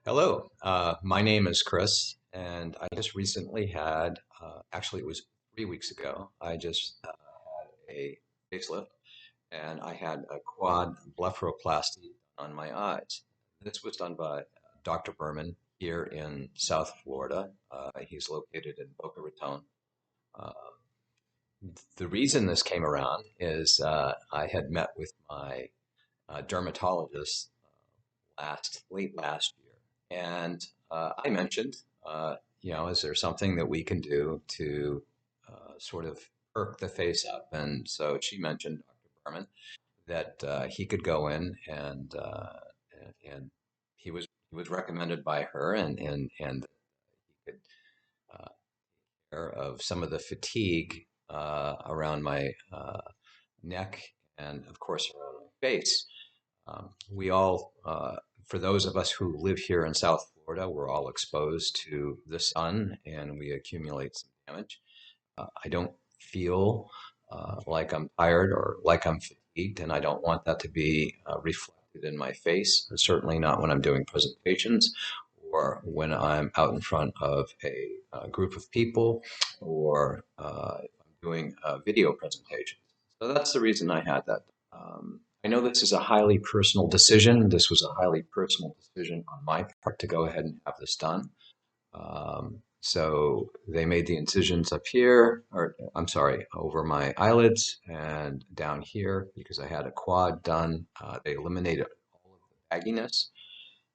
Hello, my name is Chris, and I just recently had, actually, it was 3 weeks ago, I just had a facelift and I had a quad blepharoplasty on my eyes. This was done by Dr. Berman here in South Florida. He's located in Boca Raton. Uh, the reason this came around is I had met with my dermatologist late last year, and I mentioned, is there something that we can do to sort of perk the face up? And so she mentioned Dr. Berman that he could go in and he was recommended by her and he could uh, care of some of the fatigue around my neck and of course around my face. We all, for those of us who live here in South Florida, we're all exposed to the sun and we accumulate some damage. I don't feel like I'm tired or like I'm fatigued, and I don't want that to be reflected in my face, certainly not when I'm doing presentations or when I'm out in front of a group of people or if I'm doing a video presentation. So that's the reason I had that. I know this is a highly personal decision. This was a highly personal decision on my part to go ahead and have this done. So they made the incisions up here, or I'm sorry, over my eyelids and down here because I had a quad done. They eliminated all of the bagginess.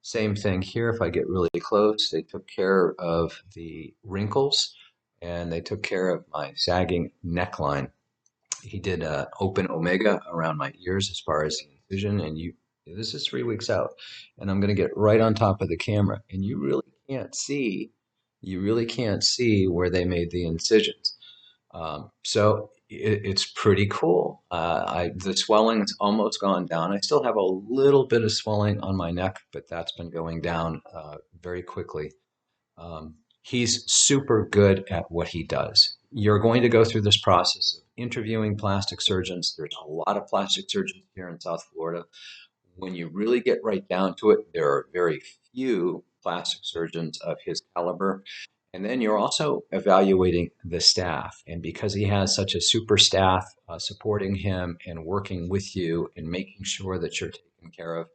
Same thing here. If I get really close, they took care of the wrinkles and they took care of my sagging neckline. He did open omega around my ears as far as the incision, and this is 3 weeks out, and I'm going to get right on top of the camera, and you really can't see where they made the incisions. So it's pretty cool. The swelling's almost gone down. I still have a little bit of swelling on my neck, but that's been going down very quickly. He's super good at what he does. You're going to go through this process of interviewing plastic surgeons. There's a lot of plastic surgeons here in South Florida. When you really get right down to it, there are very few plastic surgeons of his caliber. And then you're also evaluating the staff. And because he has such a super staff supporting him and working with you and making sure that you're taken care of,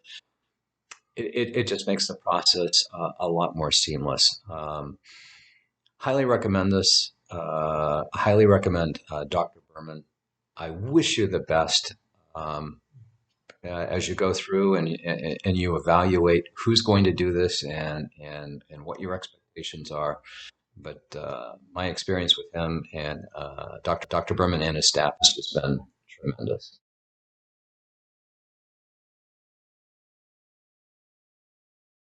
it just makes the process a lot more seamless. Highly recommend this. Highly recommend Dr. Berman. I wish you the best as you go through and you evaluate who's going to do this and what your expectations are. But my experience with him and Dr. Berman and his staff has just been tremendous.